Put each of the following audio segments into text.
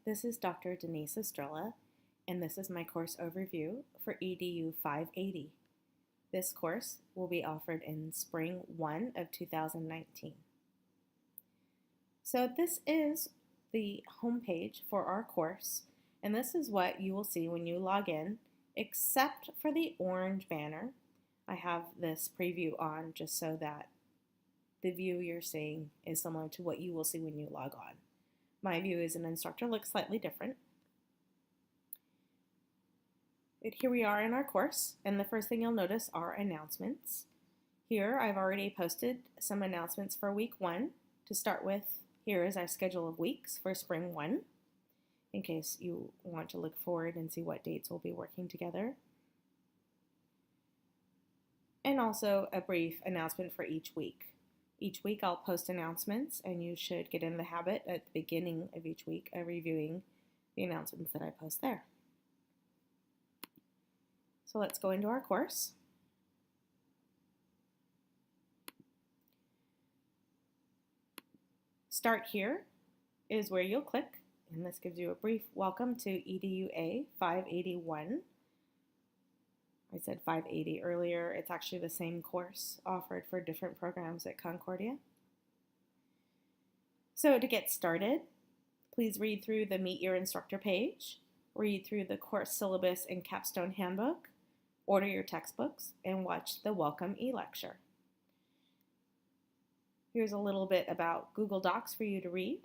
This is Dr. Denise Estrella, and this is my course overview for EDU 580. This course will be offered in Spring 1 of 2019. So this is the homepage for our course, and this is what you will see when you log in, except for the orange banner. I have this preview on just so that the view you're seeing is similar to what you will see when you log on. My view as an instructor looks slightly different. But here we are in our course, and the first thing you'll notice are announcements. Here I've already posted some announcements for week 1. To start with, here is our schedule of weeks for spring 1, in case you want to look forward and see what dates we'll be working together. And also a brief announcement for each week. Each week I'll post announcements, and you should get in the habit at the beginning of each week of reviewing the announcements that I post there. So let's go into our course. Start here is where you'll click, and this gives you a brief welcome to EDUA 581. I said 580 earlier. It's actually the same course offered for different programs at Concordia. So to get started, please read through the Meet Your Instructor page, read through the course syllabus and capstone handbook, order your textbooks, and watch the welcome e-lecture. Here's a little bit about Google Docs for you to read.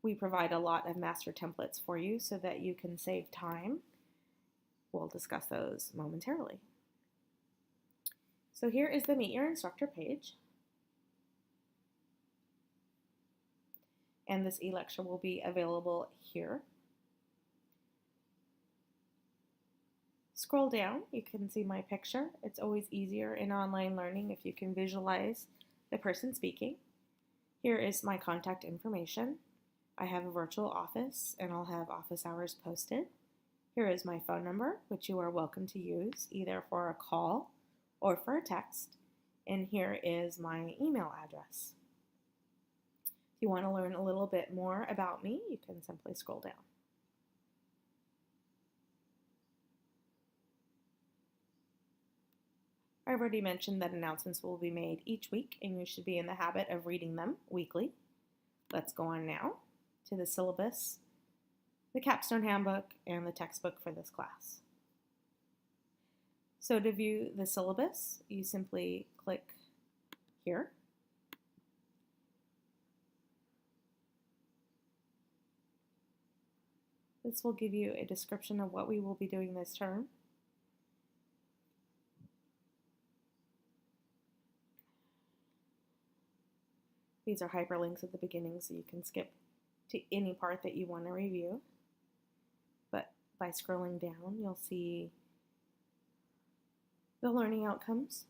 We provide a lot of master templates for you so that you can save time. We'll discuss those momentarily. So here is the Meet Your Instructor page. And this e-lecture will be available here. Scroll down, you can see my picture. It's always easier in online learning if you can visualize the person speaking. Here is my contact information. I have a virtual office, and I'll have office hours posted. Here is my phone number, which you are welcome to use either for a call or for a text. And here is my email address. If you want to learn a little bit more about me, you can simply scroll down. I've already mentioned that announcements will be made each week, and you should be in the habit of reading them weekly. Let's go on now to the syllabus, the capstone handbook, and the textbook for this class. So to view the syllabus, you simply click here. This will give you a description of what we will be doing this term. These are hyperlinks at the beginning, so you can skip to any part that you want to review. But by scrolling down, you'll see the learning outcomes,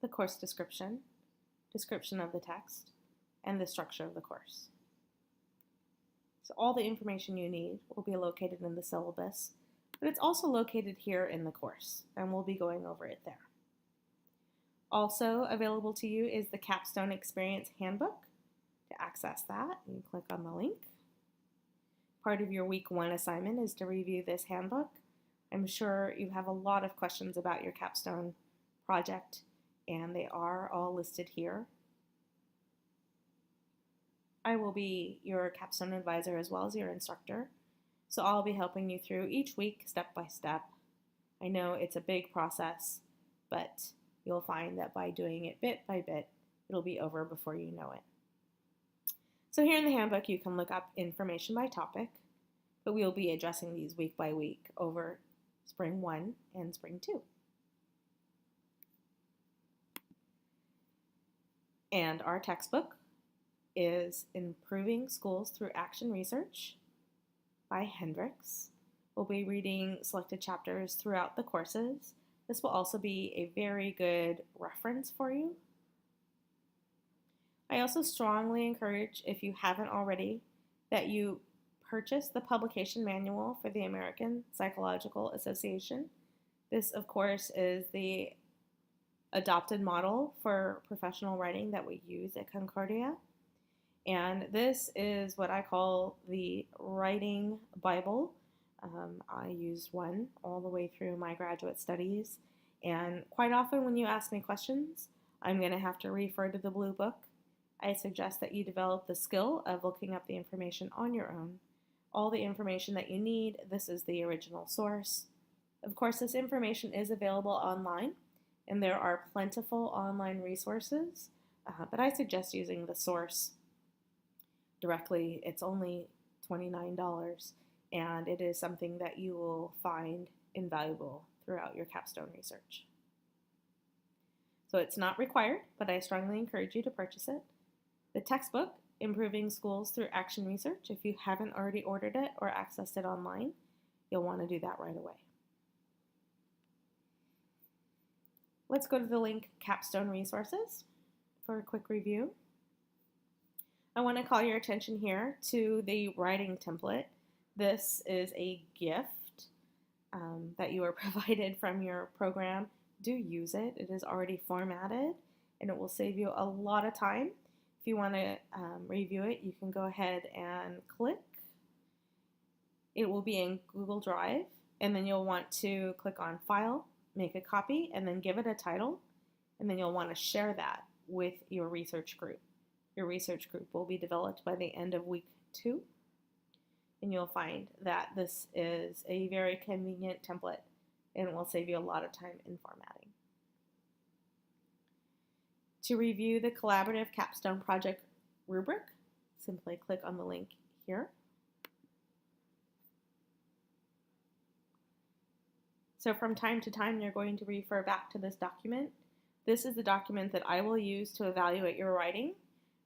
the course description, description of the text, and the structure of the course. So all the information you need will be located in the syllabus, but it's also located here in the course, and we'll be going over it there. Also available to you is the Capstone Experience Handbook. To access that, you click on the link. Part of your week 1 assignment is to review this handbook. I'm sure you have a lot of questions about your capstone project, and they are all listed here. I will be your capstone advisor as well as your instructor. So I'll be helping you through each week, step by step. I know it's a big process, but you'll find that by doing it bit by bit, it'll be over before you know it. So here in the handbook, you can look up information by topic, but we'll be addressing these week by week over spring 1 and spring 2. And our textbook is Improving Schools Through Action Research by Hendricks. We'll be reading selected chapters throughout the courses. This will also be a very good reference for you. I also strongly encourage, if you haven't already, that you purchase the publication manual for the American Psychological Association. This, of course, is the adopted model for professional writing that we use at Concordia. And this is what I call the Writing Bible. I used one all the way through my graduate studies. And quite often when you ask me questions, I'm going to have to refer to the Blue Book. I suggest that you develop the skill of looking up the information on your own. All the information that you need, this is the original source. Of course, this information is available online, and there are plentiful online resources, but I suggest using the source directly. It's only $29, and it is something that you will find invaluable throughout your capstone research. So it's not required, but I strongly encourage you to purchase it. The textbook, Improving Schools Through Action Research, if you haven't already ordered it or accessed it online, you'll want to do that right away. Let's go to the link Capstone Resources for a quick review. I want to call your attention here to the writing template. This is a gift that you are provided from your program. Do use it. It is already formatted and it will save you a lot of time. If you want to review it, you can go ahead and click. It will be in Google Drive, and then you'll want to click on File, make a copy, and then give it a title, and then you'll want to share that with your research group. Your research group will be developed by the end of week 2, and you'll find that this is a very convenient template and it will save you a lot of time in formatting. To review the Collaborative Capstone Project rubric, simply click on the link here. So from time to time, you're going to refer back to this document. This is the document that I will use to evaluate your writing,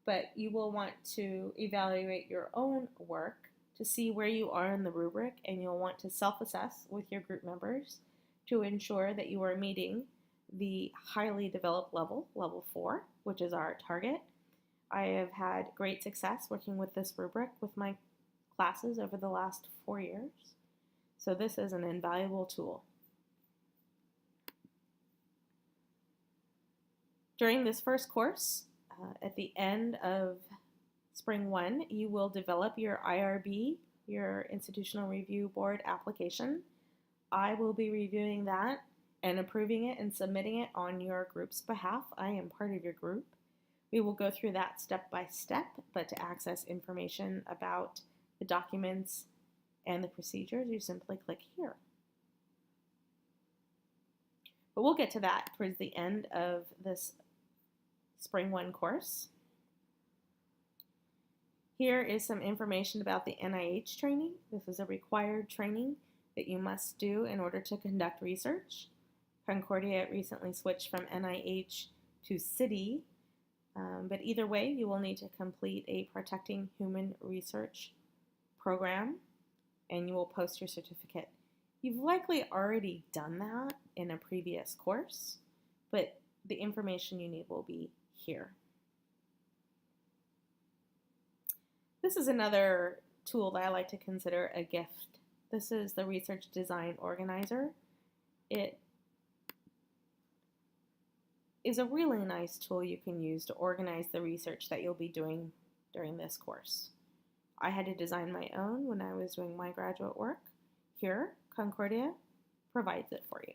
but you will want to evaluate your own work to see where you are in the rubric, and you'll want to self-assess with your group members to ensure that you are meeting the highly developed level, level 4, which is our target. I have had great success working with this rubric with my classes over the last 4 years. So this is an invaluable tool. During this first course, at the end of Spring 1, you will develop your IRB, your Institutional Review Board application. I will be reviewing that and approving it and submitting it on your group's behalf. I am part of your group. We will go through that step by step, but to access information about the documents and the procedures, you simply click here. But we'll get to that towards the end of this Spring 1 course. Here is some information about the NIH training. This is a required training that you must do in order to conduct research. Concordia recently switched from NIH to CITI, but either way, you will need to complete a Protecting Human Research program, and you will post your certificate. You've likely already done that in a previous course, but the information you need will be here. This is another tool that I like to consider a gift. This is the Research Design Organizer. It is a really nice tool you can use to organize the research that you'll be doing during this course. I had to design my own when I was doing my graduate work. Here, Concordia provides it for you.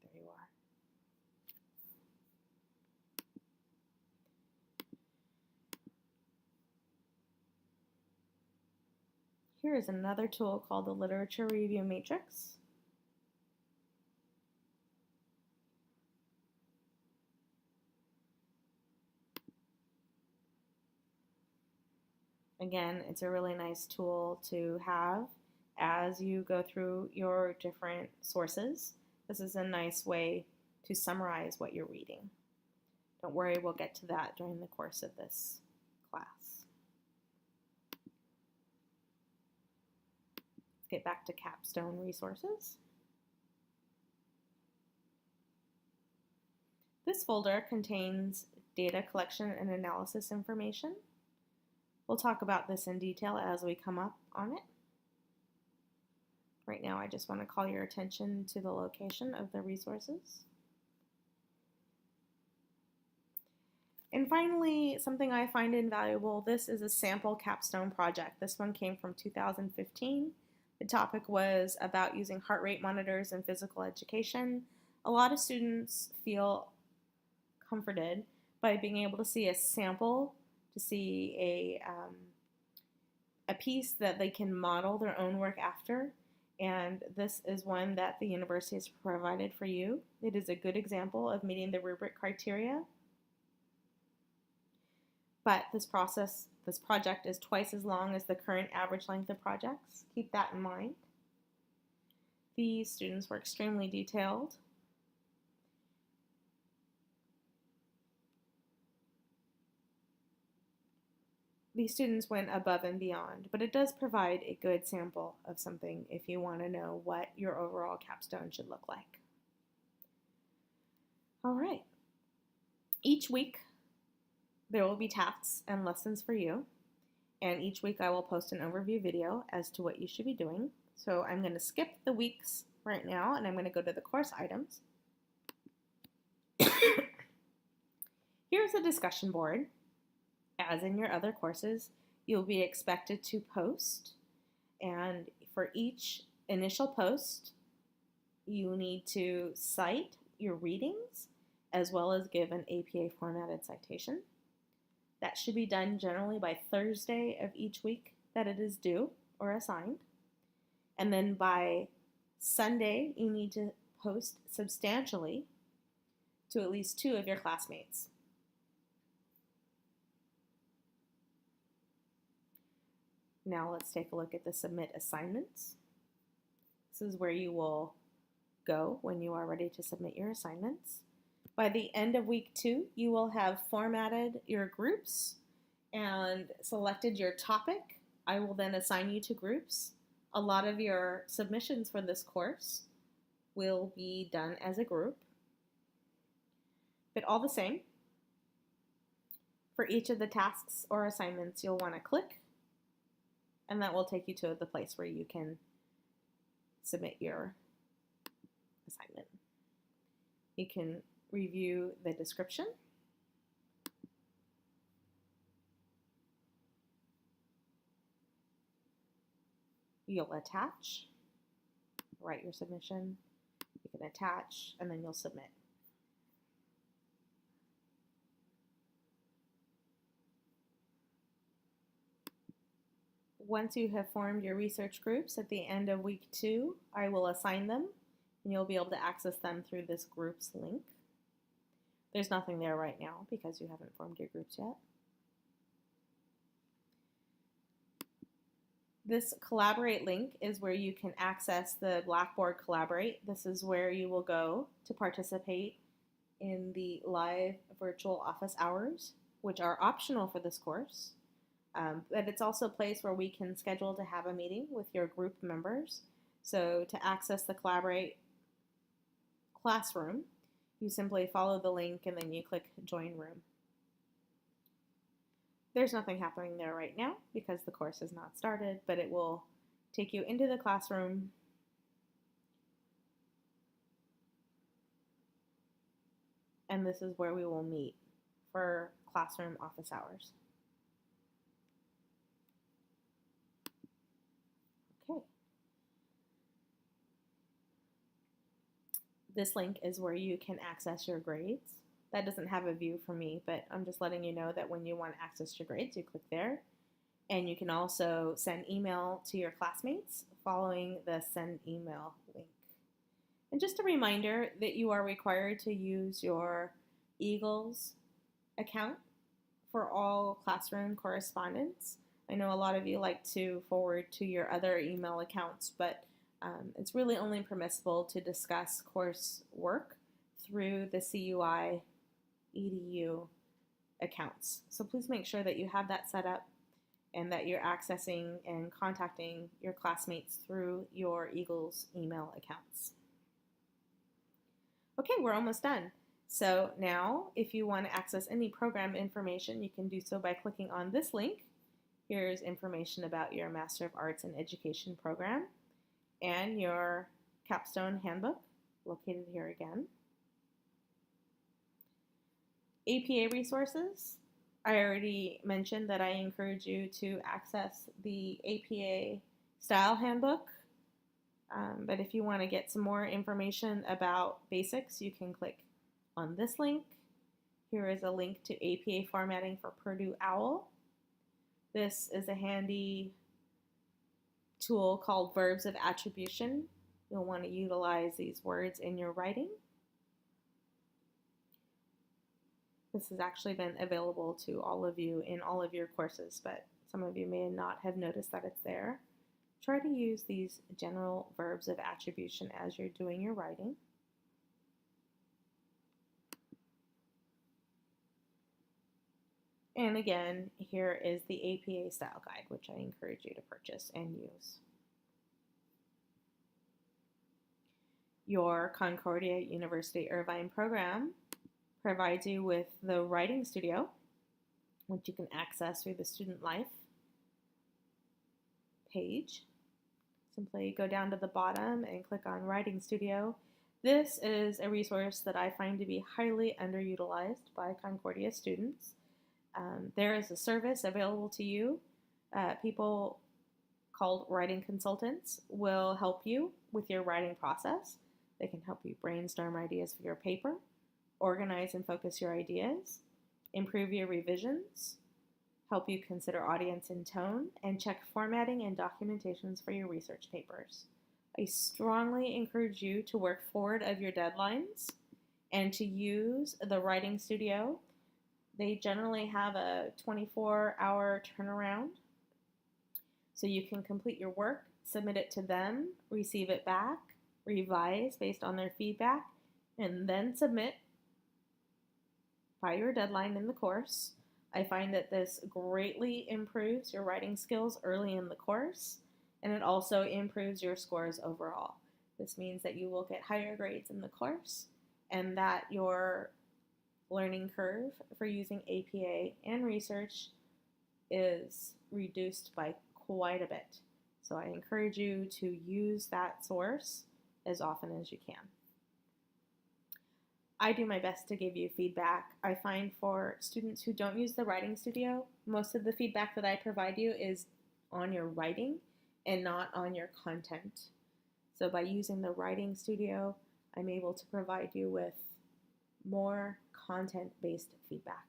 There you are. Here is another tool called the Literature Review Matrix. Again, it's a really nice tool to have as you go through your different sources. This is a nice way to summarize what you're reading. Don't worry, we'll get to that during the course of this class. Let's get back to capstone resources. This folder contains data collection and analysis information. We'll talk about this in detail as we come up on it. Right now, I just want to call your attention to the location of the resources. And finally, something I find invaluable, this is a sample capstone project. This one came from 2015. The topic was about using heart rate monitors in physical education. A lot of students feel comforted by being able to see a sample, to see a piece that they can model their own work after. And this is one that the university has provided for you. It is a good example of meeting the rubric criteria. But this project is twice as long as the current average length of projects. Keep that in mind. These students were extremely detailed. These students went above and beyond, but it does provide a good sample of something if you want to know what your overall capstone should look like. All right. Each week, there will be tasks and lessons for you, and each week I will post an overview video as to what you should be doing. So I'm going to skip the weeks right now, and I'm going to go to the course items. Here's a discussion board. As in your other courses, you'll be expected to post, and for each initial post, you need to cite your readings as well as give an APA formatted citation. That should be done generally by Thursday of each week that it is due or assigned. And then by Sunday, you need to post substantially to at least 2 of your classmates. Now let's take a look at the submit assignments. This is where you will go when you are ready to submit your assignments. By the end of week 2, you will have formatted your groups and selected your topic. I will then assign you to groups. A lot of your submissions for this course will be done as a group. But all the same, for each of the tasks or assignments, you'll want to click, and that will take you to the place where you can submit your assignment. You can review the description. You'll attach, write your submission, you can attach, and then you'll submit. Once you have formed your research groups at the end of week 2, I will assign them, and you'll be able to access them through this groups link. There's nothing there right now because you haven't formed your groups yet. This Collaborate link is where you can access the Blackboard Collaborate. This is where you will go to participate in the live virtual office hours, which are optional for this course. But it's also a place where we can schedule to have a meeting with your group members. So to access the Collaborate classroom, you simply follow the link and then you click Join Room. There's nothing happening there right now because the course has not started, but it will take you into the classroom. And this is where we will meet for classroom office hours. Okay. This link is where you can access your grades. That doesn't have a view for me, but I'm just letting you know that when you want to access your grades, you click there. And you can also send email to your classmates following the send email link. And just a reminder that you are required to use your Eagles account for all classroom correspondence. I know a lot of you like to forward to your other email accounts, but it's really only permissible to discuss course work through the CUI EDU accounts. So please make sure that you have that set up and that you're accessing and contacting your classmates through your Eagles email accounts. Okay, we're almost done. So now, if you want to access any program information, you can do so by clicking on this link, Here's information about your Master of Arts in Education program and your capstone handbook, located here again. APA resources. I already mentioned that I encourage you to access the APA style handbook, but if you want to get some more information about basics, you can click on this link. Here is a link to APA formatting for Purdue OWL. This is a handy tool called verbs of attribution. You'll want to utilize these words in your writing. This has actually been available to all of you in all of your courses, but some of you may not have noticed that it's there. Try to use these general verbs of attribution as you're doing your writing. And again, here is the APA Style Guide, which I encourage you to purchase and use. Your Concordia University Irvine program provides you with the Writing Studio, which you can access through the Student Life page. Simply go down to the bottom and click on Writing Studio. This is a resource that I find to be highly underutilized by Concordia students. There is a service available to you. People called writing consultants will help you with your writing process. They can help you brainstorm ideas for your paper, organize and focus your ideas, improve your revisions, help you consider audience and tone, and check formatting and documentations for your research papers. I strongly encourage you to work forward of your deadlines and to use the Writing Studio. They generally have a 24-hour turnaround, so you can complete your work, submit it to them, receive it back, revise based on their feedback, and then submit by your deadline in the course. I find that this greatly improves your writing skills early in the course, and it also improves your scores overall. This means that you will get higher grades in the course, and that your learning curve for using APA and research is reduced by quite a bit. So I encourage you to use that source as often as you can. I do my best to give you feedback. I find for students who don't use the Writing Studio, most of the feedback that I provide you is on your writing and not on your content. So by using the Writing Studio, I'm able to provide you with more content-based feedback.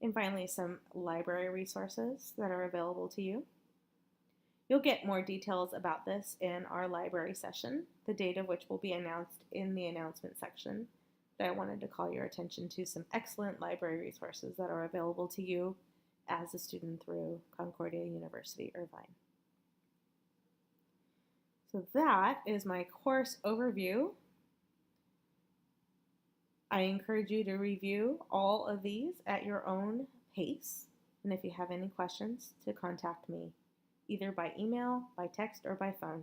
And finally, some library resources that are available to you. You'll get more details about this in our library session, the date of which will be announced in the announcement section. But I wanted to call your attention to some excellent library resources that are available to you as a student through Concordia University Irvine. So that is my course overview. I encourage you to review all of these at your own pace, and if you have any questions, to contact me, either by email, by text, or by phone.